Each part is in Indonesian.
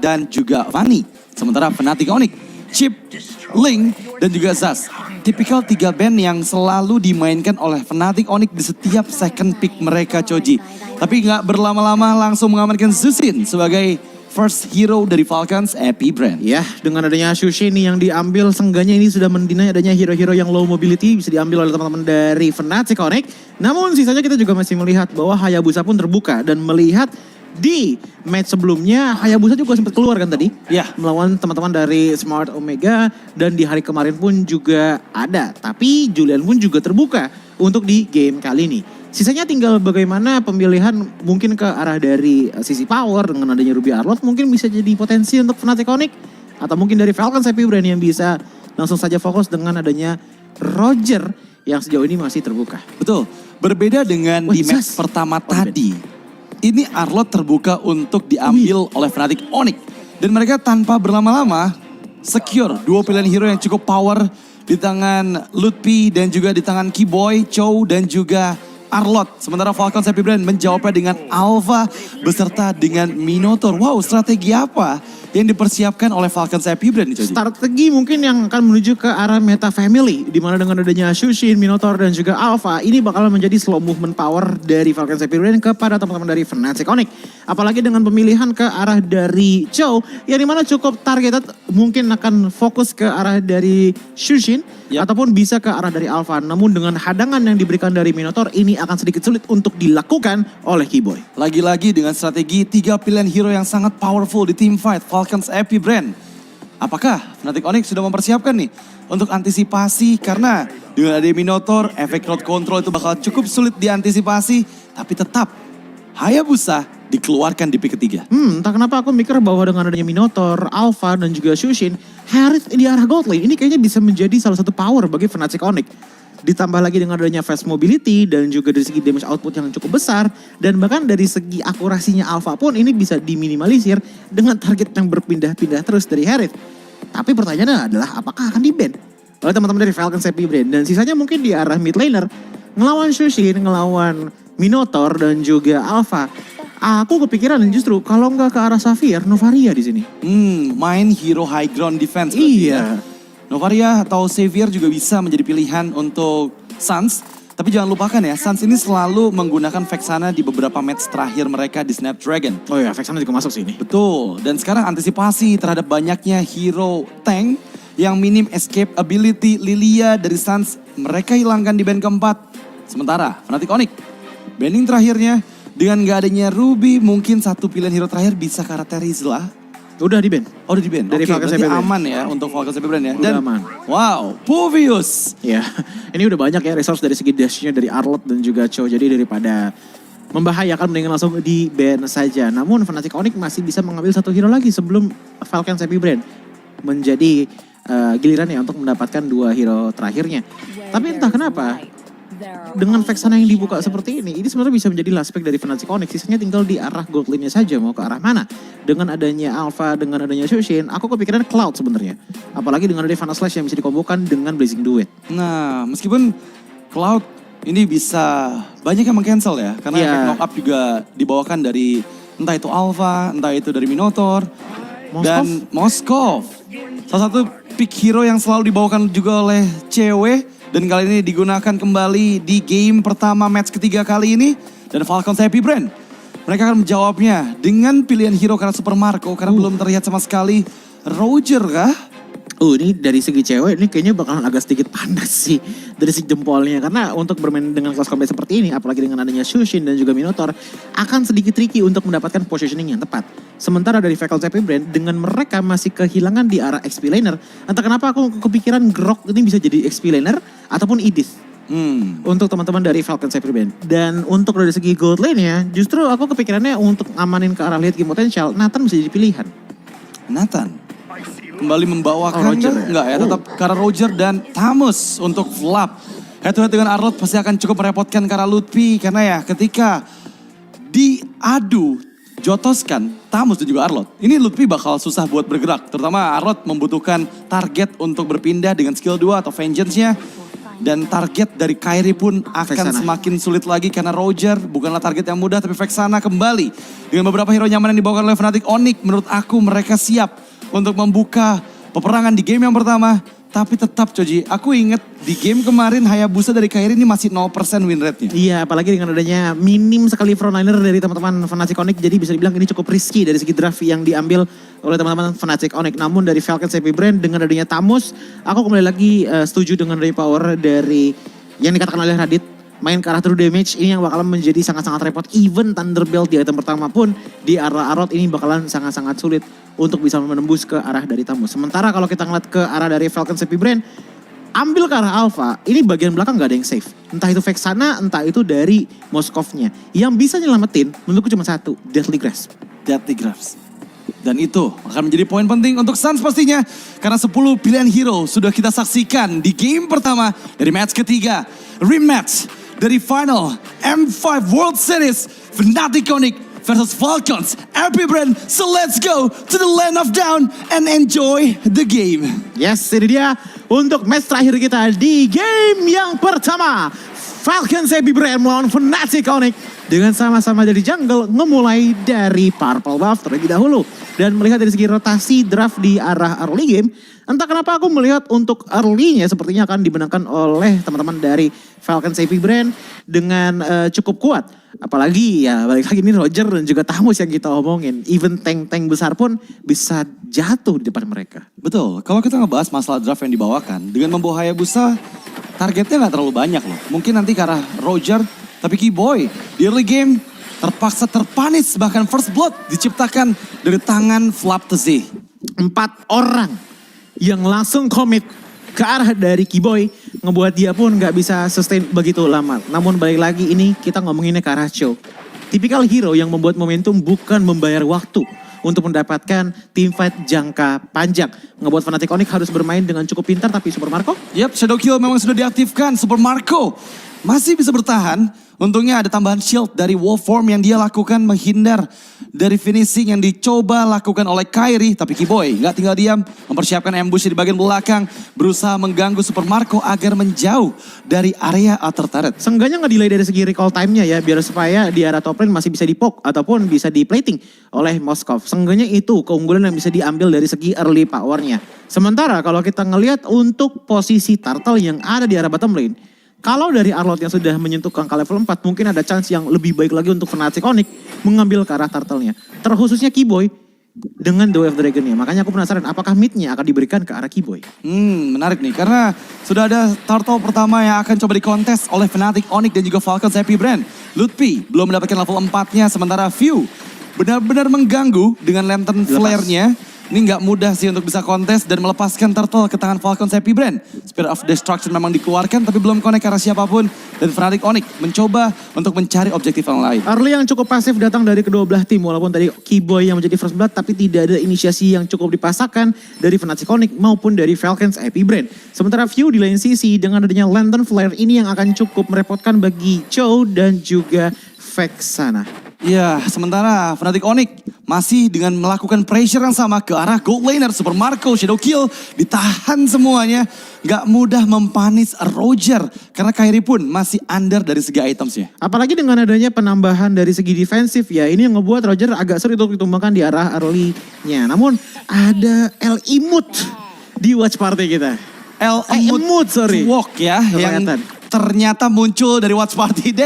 dan juga Fanny. Sementara Fnatic Onyx, Chip, Link, dan juga Zaz. Tipikal 3 band yang selalu dimainkan oleh Fnatic Onyx di setiap second pick mereka, Choji. Tapi nggak berlama-lama langsung mengamankan Zusin sebagai first hero dari Falcons Epi Brand. Ya, dengan adanya Shushin yang diambil, seenggaknya ini sudah mendinai adanya hero-hero yang low mobility bisa diambil oleh teman-teman dari Fnatic Onyx. Namun sisanya kita juga masih melihat bahwa Hayabusa pun terbuka dan melihat di match sebelumnya Hayabusa juga sempat keluar kan tadi? Ya. Melawan teman-teman dari Smart Omega dan di hari kemarin pun juga ada. Tapi Julian pun juga terbuka untuk di game kali ini. Sisanya tinggal bagaimana pemilihan mungkin ke arah dari sisi power dengan adanya Ruby Arlott mungkin bisa jadi potensi untuk Fnatic Onyx. Atau mungkin dari Falcons Epi Brand yang bisa langsung saja fokus dengan adanya Roger yang sejauh ini masih terbuka. Betul, berbeda dengan di match pertama tadi. Ini Arlott terbuka untuk diambil oleh Fnatic Onyx. Dan mereka tanpa berlama-lama secure 2 pilihan hero yang cukup power di tangan Lutfi dan juga di tangan Keyboy, Chow dan juga Arlott. Sementara Falcons Epi Brand menjawabnya dengan Alpha beserta dengan Minotaur. Wow, strategi apa yang dipersiapkan oleh Falcons Epi Brand? Strategi mungkin yang akan menuju ke arah meta family. Di mana dengan adanya Shushin, Minotaur dan juga Alpha. Ini bakal menjadi slow movement power dari Falcons Epi Brand kepada teman-teman dari Fnatic Onyx. Apalagi dengan pemilihan ke arah dari Chow. Yang dimana cukup targeted mungkin akan fokus ke arah dari Shushin. Ataupun bisa ke arah dari Alpha. Namun dengan hadangan yang diberikan dari Minotaur ini akan sedikit sulit untuk dilakukan oleh Keyboy. Lagi-lagi dengan strategi 3 pilihan hero yang sangat powerful di team fight Falcons Epi Brand. Apakah Fnatic Onyx sudah mempersiapkan nih untuk antisipasi? Karena dengan ada Minotaur, efek crowd control itu bakal cukup sulit diantisipasi. Tapi tetap Hayabusa dikeluarkan di pick ketiga. Entah kenapa aku mikir bahwa dengan adanya Minotaur, Alpha dan juga Shushin, Harith di arah gold lane ini kayaknya bisa menjadi salah satu power bagi Fnatic Onyx. Ditambah lagi dengan adanya fast mobility dan juga dari segi damage output yang cukup besar. Dan bahkan dari segi akurasinya Alpha pun ini bisa diminimalisir dengan target yang berpindah-pindah terus dari Harith. Tapi pertanyaannya adalah apakah akan di-ban oleh teman-teman dari Falcons Epi Brand. Dan sisanya mungkin di arah mid laner, ngelawan Shushin, ngelawan Minotaur dan juga Alpha. Aku kepikiran justru kalau nggak ke arah Xavier, Novaria di sini. Main hero high ground defense. Iya. Novaria atau Xavier juga bisa menjadi pilihan untuk Suns. Tapi jangan lupakan ya, Suns ini selalu menggunakan Vexana di beberapa match terakhir mereka di Snapdragon. Oh ya, Vexana juga masuk sini. Betul, dan sekarang antisipasi terhadap banyaknya hero tank yang minim escape ability Lilia dari Suns. Mereka hilangkan di band keempat. Sementara Fnatic Onyx, banding terakhirnya dengan gak adanya Ruby, mungkin satu pilihan hero terakhir bisa karakter Rizla. Udah di ban. Oh udah di ban. Dari Falcons berarti Epi Brand. aman ya untuk Falcons Epi Brand ya. Udah aman. Wow, Puvius. Ya, ini udah banyak ya resource dari segi dashnya dari Arlott dan juga Chow. Jadi daripada membahayakan mendingan langsung di ban saja. Namun Fnatic Onyx masih bisa mengambil satu hero lagi sebelum Falcons Epi Brand menjadi giliran ya untuk mendapatkan 2 hero terakhirnya. Tapi entah kenapa dengan Vexana yang dibuka seperti ini sebenarnya bisa menjadi last pick dari Fnatic Onyx. Sisanya tinggal di arah gold lane-nya saja mau ke arah mana. Dengan adanya Alpha, dengan adanya Shushin, aku kepikiran Cloud sebenarnya. Apalagi dengan adanya Fana Slash yang bisa dikombokan dengan Blazing Duet. Nah, meskipun Cloud ini bisa banyak yang meng-cancel ya. Karena efek knock up juga dibawakan dari entah itu Alpha, entah itu dari Minotaur. Dan Moskov. Salah satu pick hero yang selalu dibawakan juga oleh cewek. Dan kali ini digunakan kembali di game pertama match ketiga kali ini. Dan Falcons Epi Brand, mereka akan menjawabnya dengan pilihan hero karena Super Marco. Karena belum terlihat sama sekali Roger kah? Ini dari segi cewek ini kayaknya bakalan agak sedikit panas sih dari segi jempolnya. Karena untuk bermain dengan kelas combat seperti ini, apalagi dengan adanya Shushin dan juga Minotaur, akan sedikit tricky untuk mendapatkan positioning yang tepat. Sementara dari Falcons Epi Brand, dengan mereka masih kehilangan di arah XP laner. Entah kenapa aku kepikiran Grok ini bisa jadi XP laner ataupun Edith. Untuk teman-teman dari Falcons Epi Brand. Dan untuk dari segi gold lane-nya, justru aku kepikirannya untuk ngamanin ke arah late game potential, Nathan bisa jadi pilihan. Nathan kembali membawakan Roger ya? Enggak ya, tetap karena Roger dan Tamus untuk Flap. Head to head dengan Arlott pasti akan cukup merepotkan karena Lutfi. Karena ya ketika diadu jotoskan Tamus dan juga Arlott, ini Lutfi bakal susah buat bergerak. Terutama Arlott membutuhkan target untuk berpindah dengan skill 2 atau Vengeance-nya. Dan target dari Kairi pun akan Vexana. semakin sulit lagi karena Roger bukanlah target yang mudah, tapi Vexana kembali. Dengan beberapa hero nyaman yang dibawakan oleh Fnatic Onyx, menurut aku mereka siap untuk membuka peperangan di game yang pertama. Tapi tetap Coji, aku inget di game kemarin Hayabusa dari Kairi ini masih 0% win rate-nya. Iya, apalagi dengan adanya minim sekali frontliner dari teman-teman Fnatic Onyx, jadi bisa dibilang ini cukup risky dari segi draft yang diambil oleh teman-teman Fnatic Onyx. Namun dari Falcons Happy Brand dengan adanya Tamus, aku kembali lagi setuju dengan dari power dari yang dikatakan oleh Radit, main ke arah true damage ini yang bakalan menjadi sangat-sangat repot. Even Thunderbolt di item pertama pun di arah Arrow ini bakalan sangat-sangat sulit untuk bisa menembus ke arah dari Tamus. Sementara kalau kita ngeliat ke arah dari Falcons Happy Brand, ambil ke arah Alpha, ini bagian belakang gak ada yang safe. Entah itu Vexana, entah itu dari Moskovnya. Yang bisa nyelamatin menurutku cuma satu, Deathly Grasp. Deathly Grasp. Dan itu akan menjadi poin penting untuk Suns pastinya. Karena 10 pilihan hero sudah kita saksikan di game pertama dari match ketiga. Rematch dari final M5 World Series Fnatic Onyx versus Falcons Happy Brand. So let's go to the land of down and enjoy the game. Yes, ini dia untuk match terakhir kita di game yang pertama. Falcons Happy Brand melawan Fnatic Onyx dengan sama-sama dari jungle, ngemulai dari Purple Buff terlebih dahulu. Dan melihat dari segi rotasi draft di arah early game, entah kenapa aku melihat untuk early-nya sepertinya akan dimenangkan oleh teman-teman dari Falcons Happy Brand dengan cukup kuat. Apalagi ya balik lagi ini Roger dan juga Tamus yang kita omongin. Even tank-tank besar pun bisa jatuh di depan mereka. Betul, kalau kita ngebahas masalah draft yang dibawakan, dengan membawa Hayabusa, targetnya nggak terlalu banyak loh. Mungkin nanti ke arah Roger, tapi Keyboy di early game terpaksa terpanis, bahkan first blood diciptakan dari tangan Flaptzy. 4 orang yang langsung komit ke arah dari Keyboy ngebuat dia pun nggak bisa sustain begitu lama. Namun balik lagi ini kita ngomonginnya ke arah Cho. Tipikal hero yang membuat momentum bukan membayar waktu untuk mendapatkan teamfight jangka panjang. Ngebuat Fnatic Onyx harus bermain dengan cukup pintar, tapi Super Marco? Yap, Shadow Kill memang sudah diaktifkan. Super Marco masih bisa bertahan. Untungnya ada tambahan shield dari Wolf Form yang dia lakukan menghindar dari finishing yang dicoba lakukan oleh Kairi. Tapi Keyboy nggak tinggal diam, mempersiapkan ambush di bagian belakang, berusaha mengganggu Super Marco agar menjauh dari area outer turret. Seenggaknya nggak delay dari segi recall time-nya ya, biar supaya di arah top lane masih bisa di-poke ataupun bisa di-plating oleh Moskov. Seenggaknya itu keunggulan yang bisa diambil dari segi early power-nya. Sementara kalau kita ngelihat untuk posisi turtle yang ada di arah bottom lane, kalau dari Arlott yang sudah menyentuh ke angka level 4, mungkin ada chance yang lebih baik lagi untuk Fnatic Onyx mengambil ke arah turtle-nya. Terkhususnya Keyboy dengan The Way of Dragon-nya. Makanya aku penasaran apakah mid-nya akan diberikan ke arah Keyboy. Menarik nih, karena sudah ada turtle pertama yang akan coba dikontes oleh Fnatic Onyx dan juga Falcons Happy Brand. Lutfi belum mendapatkan level 4-nya, sementara View benar-benar mengganggu dengan lantern flare-nya. Ini nggak mudah sih untuk bisa kontes dan melepaskan turtle ke tangan Falcons Happy Brand. Spirit of Destruction memang dikeluarkan tapi belum connect ke arah siapapun. Dan Fnatic Onyx mencoba untuk mencari objektif yang lain. Early yang cukup pasif datang dari kedua belah tim. Walaupun tadi Keyboy yang menjadi first blood, tapi tidak ada inisiasi yang cukup dipasangkan dari Fnatic Onyx maupun dari Falcons Happy Brand. Sementara View di lain sisi dengan adanya Lantern Flare ini yang akan cukup merepotkan bagi Cho dan juga Vexana. Ya, sementara Fnatic Onyx masih dengan melakukan pressure yang sama ke arah gold laner. Super Marco, Shadow Kill, ditahan semuanya. Gak mudah mempanis Roger. Karena Kairi pun masih under dari segi itemsnya. Apalagi dengan adanya penambahan dari segi defensif ya. Ini yang ngebuat Roger agak sulit untuk ditumbangkan di arah early-nya. Namun ada El Imut di watch party kita. El Imut, sorry. Walk ya. Yang ternyata muncul dari watch party.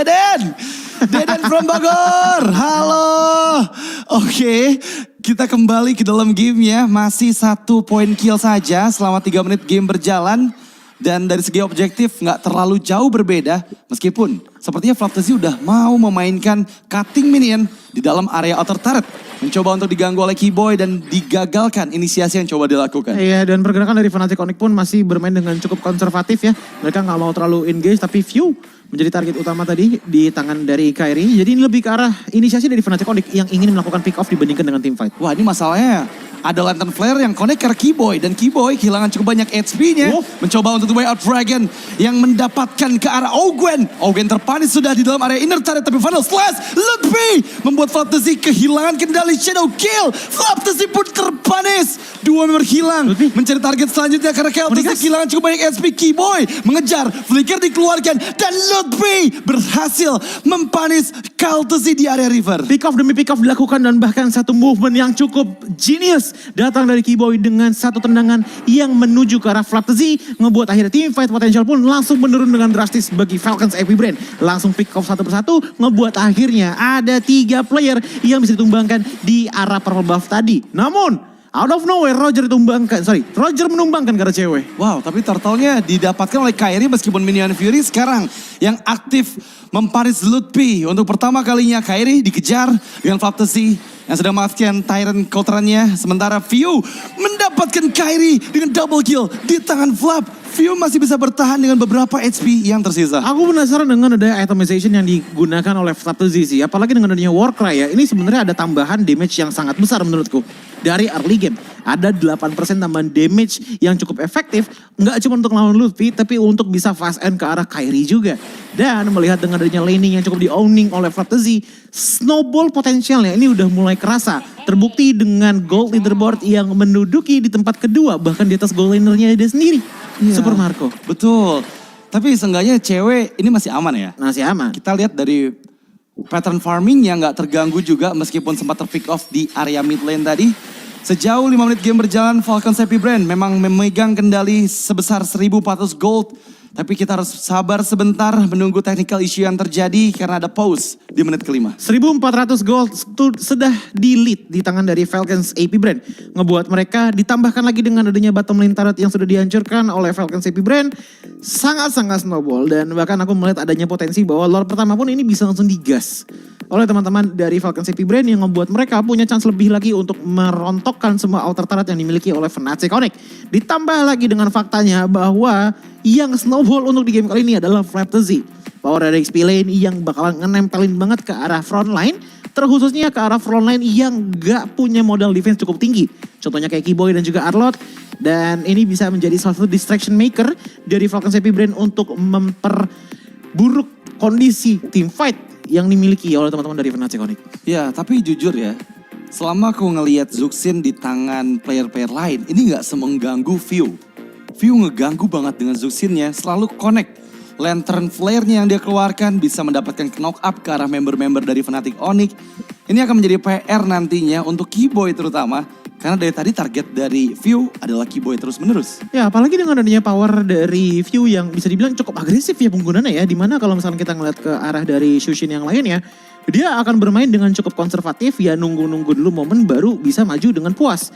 Deden from Bogor, halo. Oke, kita kembali ke dalam game ya. Masih 1 point kill saja selama 3 menit game berjalan. Dan dari segi objektif nggak terlalu jauh berbeda. Meskipun sepertinya Flaptzy udah mau memainkan cutting minion di dalam area outer turret. Mencoba untuk diganggu oleh Keyboy dan digagalkan inisiasi yang coba dilakukan. Iya, dan pergerakan dari Fnatic Onyx pun masih bermain dengan cukup konservatif ya. Mereka nggak mau terlalu engage, tapi View menjadi target utama tadi di tangan dari Kairi. Jadi ini lebih ke arah inisiasi dari Fnatic Onyx yang ingin melakukan pick off dibandingkan dengan team fight. Wah, ini masalahnya Ada Lantern Flare yang connect ke Keyboy. Dan Keyboy kehilangan cukup banyak HP-nya. Mencoba untuk the way out Dragon yang mendapatkan ke arah Ogwen. Ogwen terpanis sudah di dalam area inner turret. Tapi Final Slash, Lutfi membuat Flaptasy kehilangan kendali Shadow Kill. Flaptasy pun terpanis. Dua member hilang. Mencari target selanjutnya karena Keltasy kehilangan cukup banyak HP. Keyboy mengejar. Flicker dikeluarkan. Dan Lutfi berhasil mempanis Keltasy di area river. Pick off demi pick off dilakukan dan bahkan satu movement yang cukup genius datang dari Keyboy dengan satu tendangan yang menuju ke arah Flaptasy, ngebuat akhirnya team fight potential pun langsung menurun dengan drastis bagi Falcons AP Brand. Langsung pick off satu persatu, ngebuat akhirnya ada 3 player yang bisa ditumbangkan di arah purple buff tadi. Namun out of nowhere Roger menumbangkan karena cewek. Wow, tapi turtle-nya didapatkan oleh Kairi meskipun Minion Fury sekarang yang aktif memparis Lutfi. Untuk pertama kalinya Kairi dikejar dengan Flaptasy yang sedang memastikan Tyrant counterannya. Sementara View mendapatkan Kairi dengan double kill di tangan Flap. View masih bisa bertahan dengan beberapa HP yang tersisa. Aku penasaran dengan ada itemization yang digunakan oleh Flaptasy sih. Apalagi dengan adanya Warcry ya. Ini sebenarnya ada tambahan damage yang sangat besar menurutku. Dari early game. Ada 8% tambahan damage yang cukup efektif. Nggak cuma untuk lawan Lutfi, tapi untuk bisa fast end ke arah Kairi juga. Dan melihat dengan adanya laning yang cukup di-owning oleh Flaptasy, snowball potensialnya ini udah mulai kerasa. Terbukti dengan gold leaderboard yang menduduki di tempat kedua. Bahkan di atas gold lanernya dia sendiri. Iya, Super Marco. Betul. Tapi seenggaknya cewek ini masih aman ya. Masih aman. Kita lihat dari pattern farming yang nggak terganggu juga meskipun sempat terpick off di area mid lane tadi. Sejauh 5 menit game berjalan, Falcons AP Brand memang memegang kendali sebesar 1.400 gold. Tapi kita harus sabar sebentar menunggu technical issue yang terjadi karena ada pause di menit kelima. 1.400 gold sudah di-lead di tangan dari Falcons AP Brand. Ngebuat mereka ditambahkan lagi dengan adanya bottom lane turret yang sudah dihancurkan oleh Falcons AP Brand. Sangat-sangat snowball dan bahkan aku melihat adanya potensi bahwa lord pertama pun ini bisa langsung digas oleh teman-teman dari Falcons AP Brand yang membuat mereka punya chance lebih lagi untuk merontokkan semua outer turret yang dimiliki oleh Fnatic Connect. Ditambah lagi dengan faktanya bahwa yang snowball untuk di game kali ini adalah Flaptasy. Power dari XP lane yang bakalan nempelin banget ke arah front line. Terkhususnya ke arah front line yang gak punya modal defense cukup tinggi. Contohnya kayak Keyboy dan juga Arlott. Dan ini bisa menjadi salah satu distraction maker dari Falcons AP Brand untuk memperburuk kondisi team fight yang dimiliki oleh teman-teman dari Fnatic Connect. Ya, tapi jujur ya, selama aku ngelihat Zuxin di tangan player-player lain, ini gak semengganggu View. View ngeganggu banget dengan Zuxinnya, selalu connect. Lantern Flare-nya yang dia keluarkan bisa mendapatkan knock up ke arah member-member dari Fnatic Onyx. Ini akan menjadi PR nantinya untuk Keyboy terutama. Karena dari tadi target dari View adalah Keyboy terus-menerus. Ya apalagi dengan adanya power dari View yang bisa dibilang cukup agresif ya penggunaannya ya. Dimana kalau misalnya kita ngeliat ke arah dari Shushin yang lainnya, dia akan bermain dengan cukup konservatif ya, nunggu-nunggu dulu momen baru bisa maju dengan puas.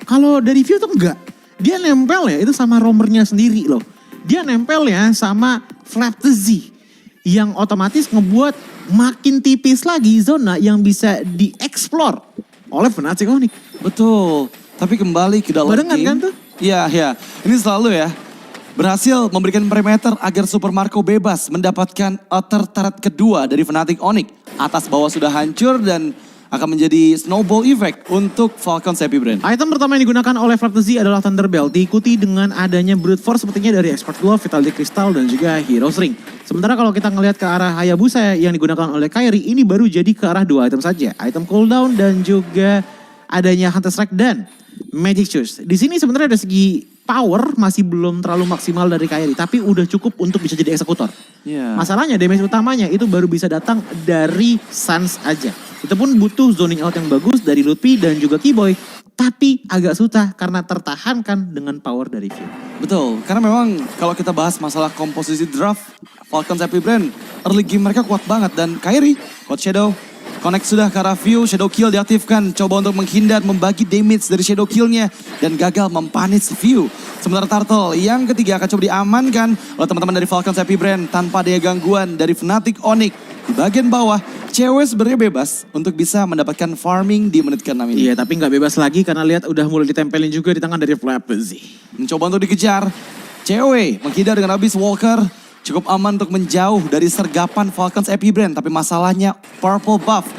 Kalau dari View tuh enggak. Dia nempel ya itu sama roamernya sendiri loh. Dia nempel ya sama Flaptasy yang otomatis ngebuat makin tipis lagi zona yang bisa dieksplor oleh Fnatic Onyx. Betul, tapi kembali ke dalam barengan game. Kan tuh? Iya, iya. Ini selalu ya. Berhasil memberikan perimeter agar Super Marco bebas mendapatkan outer turret kedua dari Fnatic Onyx. Atas bawah sudah hancur dan akan menjadi snowball effect untuk Falcons AP Brand. Item pertama yang digunakan oleh Flaptasy adalah Thunder Belt, diikuti dengan adanya Brute Force sepertinya dari Expert Glove, Vitality Crystal, dan juga Hero's Ring. Sementara kalau kita ngelihat ke arah Hayabusa yang digunakan oleh Kairi, ini baru jadi ke arah 2 item saja. Item cooldown dan juga adanya Hunter Strike dan Magic Shoes. Di sini sebenarnya ada segi power masih belum terlalu maksimal dari Kairi, tapi udah cukup untuk bisa jadi eksekutor. Yeah. Masalahnya damage utamanya itu baru bisa datang dari Sans aja. Itu pun butuh zoning out yang bagus dari Lutfi dan juga Keyboy. Tapi agak susah karena tertahankan dengan power dari View. Betul, karena memang kalau kita bahas masalah komposisi draft, Falcons AP Brand early game mereka kuat banget. Dan Kairi, Code Shadow, connect sudah ke arah View, Shadow Kill diaktifkan. Coba untuk menghindar, membagi damage dari Shadow Kill-nya. Dan gagal mempanis View. Sementara Turtle yang ketiga akan coba diamankan oleh teman-teman dari Falcons AP Brand tanpa ada gangguan dari Fnatic Onyx. Di bagian bawah, cewek sebenarnya bebas untuk bisa mendapatkan farming di menit ke-6 ini. Iya, tapi nggak bebas lagi karena lihat udah mulai ditempelin juga di tangan dari Flaptasy. Mencoba untuk dikejar, cewek menghindar dengan Abyss Walker. Cukup aman untuk menjauh dari sergapan Falcons AP Brand. Tapi masalahnya purple buff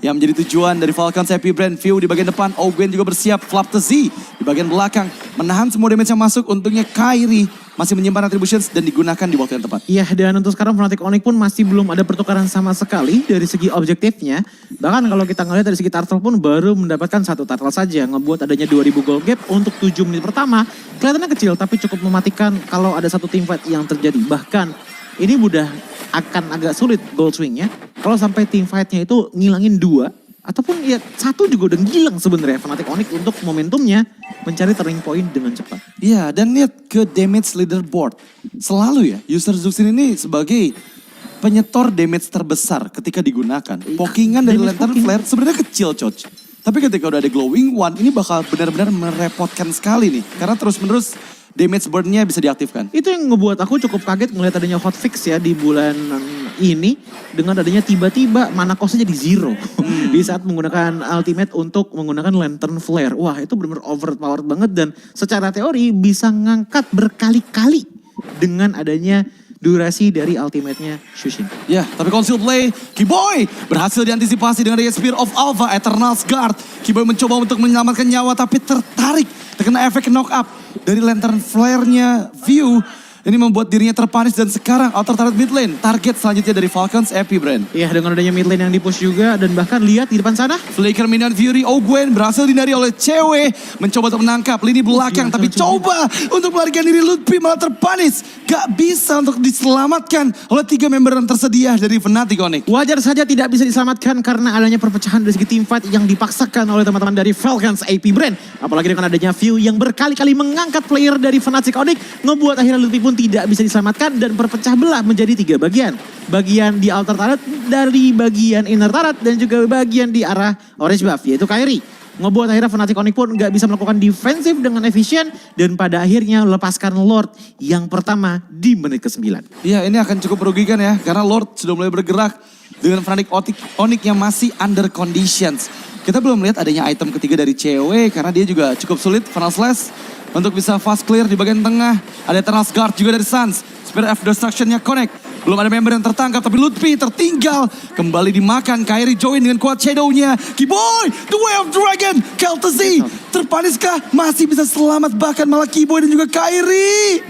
yang menjadi tujuan dari Falcons Happy Brand. View di bagian depan, Ogwen juga bersiap, Flap the Z di bagian belakang. Menahan semua damage yang masuk, untungnya Kairi masih menyimpan Attributions dan digunakan di waktu yang tepat. Iya, dan untuk sekarang Fnatic Onyx pun masih belum ada pertukaran sama sekali dari segi objektifnya. Bahkan kalau kita ngelihat dari segi turtle pun baru mendapatkan 1 turtle saja. Ngebuat adanya 2000 gold gap untuk 7 menit pertama. Kelihatannya kecil tapi cukup mematikan kalau ada satu teamfight yang terjadi. Bahkan ini udah akan agak sulit gold swingnya. Kalau sampai teamfightnya itu ngilangin 2. Ataupun ya 1 juga udah ngilang sebenarnya Fnatic Onyx untuk momentumnya mencari turning point dengan cepat. Iya, dan lihat ke damage leaderboard. Selalu ya, user Zuxin ini sebagai penyetor damage terbesar ketika digunakan. Pokingan dari Lantern Flare sebenarnya kecil, Coach. Tapi ketika udah ada Glowing One, ini bakal benar-benar merepotkan sekali nih. Karena terus-menerus damage burn-nya bisa diaktifkan. Itu yang ngebuat aku cukup kaget ngelihat adanya hotfix ya di bulan ini. Dengan adanya tiba-tiba mana cost-nya jadi 0. Di saat menggunakan ultimate untuk menggunakan Lantern Flare. Wah, itu benar-benar overpowered banget dan secara teori bisa ngangkat berkali-kali dengan adanya durasi dari ultimate-nya Shushin. Ya, tapi conceal play, Kiboy berhasil diantisipasi dengan adanya Spear of Alpha, Eternal's Guard. Kiboy mencoba untuk menyelamatkan nyawa tapi terkena efek knock up dari Lantern Flare-nya View. Ini membuat dirinya terpanis dan sekarang outer turret mid lane. Target selanjutnya dari Falcons Happy Brand. Iya, dengan adanya mid lane yang dipush juga dan bahkan lihat di depan sana. Flicker Minion Fury Ogwen berhasil dihindari oleh cewek. Mencoba untuk menangkap lini belakang tapi coba untuk melarikan diri. Lutfi malah terpanis. Gak bisa untuk diselamatkan oleh 3 member yang tersedia dari Fnatic Onyx. Wajar saja tidak bisa diselamatkan karena adanya perpecahan dari segi teamfight yang dipaksakan oleh teman-teman dari Falcons AP Brand. Apalagi dengan adanya View yang berkali-kali mengangkat player dari Fnatic Onyx. Ngebuat akhirnya Lutfi pun tidak bisa diselamatkan dan berpecah belah menjadi 3 bagian. Bagian di outer turret, dari bagian inner turret dan juga bagian di arah orange buff yaitu Kairi. Ngebuat akhirnya Fnatic Onyx pun gak bisa melakukan defensif dengan efisien dan pada akhirnya lepaskan Lord yang pertama di menit ke-9. Iya, ini akan cukup merugikan ya karena Lord sudah mulai bergerak dengan Fnatic Onyx yang masih under conditions. Kita belum melihat adanya item ketiga dari cewek karena dia juga cukup sulit Final Slash untuk bisa fast clear di bagian tengah. Ada Eternal's Guard juga dari Suns. Spirit of Destruction-nya connect. Belum ada member yang tertangkap tapi Lutfi tertinggal. Kembali dimakan, Kairi join dengan kuat shadow-nya. Kiboy, the way of dragon, Kel'Thuzzi. Terpaniskah? Masih bisa selamat bahkan malah Kiboy dan juga Kairi.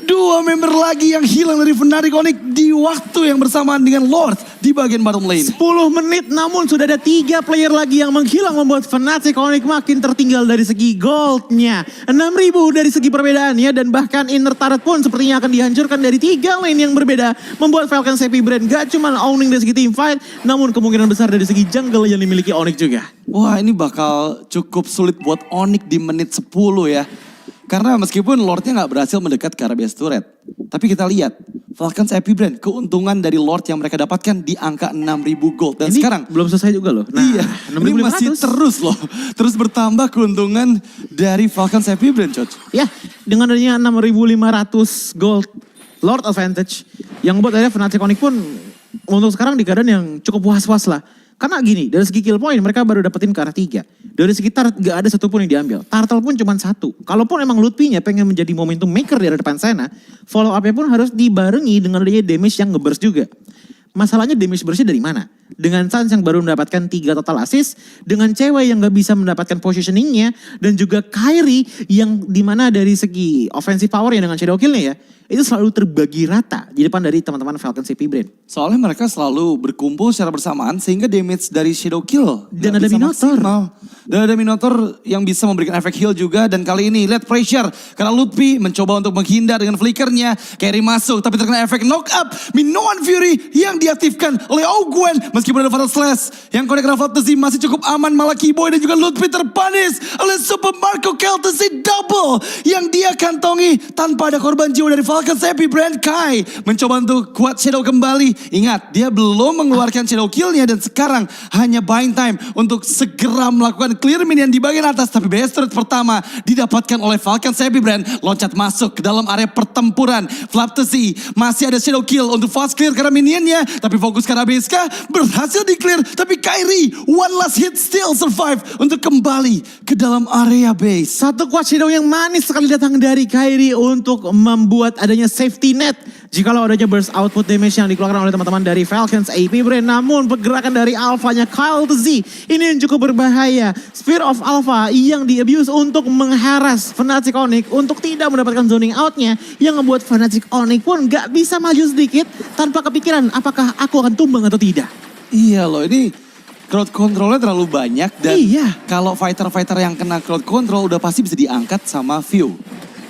2 member lagi yang hilang dari Fnatic Onyx di waktu yang bersamaan dengan Lord di bagian bottom lane. 10 menit namun sudah ada 3 player lagi yang menghilang membuat Fnatic Onyx makin tertinggal dari segi goldnya. 6.000 dari segi perbedaannya dan bahkan inner turret pun sepertinya akan dihancurkan dari 3 lane yang berbeda. Membuat Falcons Happy Brand gak cuma owning dari segi team fight, namun kemungkinan besar dari segi jungle yang dimiliki Onyx juga. Wah, ini bakal cukup sulit buat Onyx di menit 10 ya. Karena meskipun Lordnya gak berhasil mendekat ke arah base turret. Tapi kita lihat, Falcons Happy Brand keuntungan dari Lord yang mereka dapatkan di angka 6.000 gold. Dan ini sekarang belum selesai juga loh. Nah, iya, ini masih terus loh. Terus bertambah keuntungan dari Falcons Happy Brand, Coach. Ya, dengan adanya 6.500 gold Lord Advantage yang membuat akhirnya Fnatic Onyx pun untuk sekarang di keadaan yang cukup was-was lah. Karena gini, dari segi kill point mereka baru dapetin ke arah 3. Dari segi turret gak ada satupun yang diambil. Turtle pun cuma 1. Kalaupun emang Lutfi-nya pengen menjadi momentum maker di depan sana, follow up-nya pun harus dibarengi dengan adanya damage yang nge-burst juga. Masalahnya damage burst-nya dari mana? Dengan Suns yang baru mendapatkan 3 total assist, dengan cewek yang gak bisa mendapatkan positioning-nya, dan juga Kairi yang dimana dari segi offensive power yang dengan shadow kill-nya ya, itu selalu terbagi rata di depan dari teman-teman Falcons Happy Brand. Soalnya mereka selalu berkumpul secara bersamaan sehingga damage dari shadow kill dan ada Minotaur. Dan ada Minotaur yang bisa memberikan efek heal juga. Dan kali ini lihat pressure karena Lutfi mencoba untuk menghindar dengan flickernya. Carry masuk tapi terkena efek knock up. Minoan Fury yang diaktifkan oleh Ogwen. Meskipun ada Fatal Slash yang connect Kel'Thuzzi masih cukup aman. Malah Kiboy dan juga Lutfi terpanis oleh Super Marco Kel'Thuzzi double yang dia kantongi tanpa ada korban jiwa dari Falcons Happy Brand. Kai mencoba untuk kuat shadow kembali. Ingat, dia belum mengeluarkan shadow kill-nya dan sekarang hanya buying time untuk segera melakukan clear minion di bagian atas. Tapi base turret pertama didapatkan oleh Falcons Happy Brand. Loncat masuk ke dalam area pertempuran. Flap the Z masih ada shadow kill untuk fast clear karena minionnya. Tapi fokus ke arah BSK berhasil di clear. Tapi Kairi one last hit still survive untuk kembali ke dalam area base. Satu kuat shadow yang manis sekali datang dari Kairi untuk membuat adanya safety net jikalau adanya burst output damage yang dikeluarkan oleh teman-teman dari Falcons AP Brain. Namun pergerakan dari Alpha-nya Kyle Z ini yang cukup berbahaya. Spear of Alpha yang di-abuse untuk mengharas Fnatic Onyx untuk tidak mendapatkan zoning out-nya yang membuat Fnatic Onyx pun gak bisa maju sedikit tanpa kepikiran apakah aku akan tumbang atau tidak. Iya loh, ini crowd controlnya terlalu banyak dan Iya. kalau fighter-fighter yang kena crowd control udah pasti bisa diangkat sama View.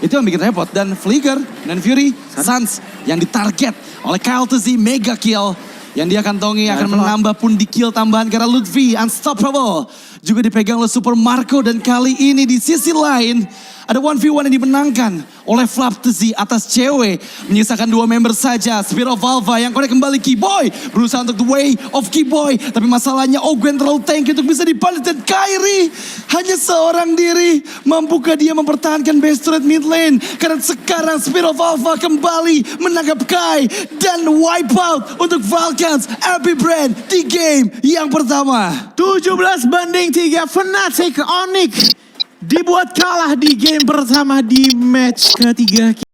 Itu yang bikin repot. Dan Flicker dan Fury, Suns yang ditarget oleh Kyle Z mega kill. Yang dia kantongi akan menambah pun di kill tambahan karena Lutfi unstoppable. Juga dipegang oleh Super Marco dan kali ini di sisi lain ada 1v1 yang dimenangkan oleh Flaptzy atas cewek. Menyisakan 2 member saja. Spear of Alpha yang connect kembali Keyboy. Berusaha untuk the way of Keyboy. Tapi masalahnya Ogwen terlalu tanky untuk bisa dipalit. Dan Kairi hanya seorang diri. Mampukah dia mempertahankan base turret mid lane? Karena sekarang Spear of Alpha kembali menangkap Kai. Dan wipe out untuk Falcons Epic Brand di game yang pertama. 17-3 Fnatic Onyx dibuat kalah di game pertama di match ketiga.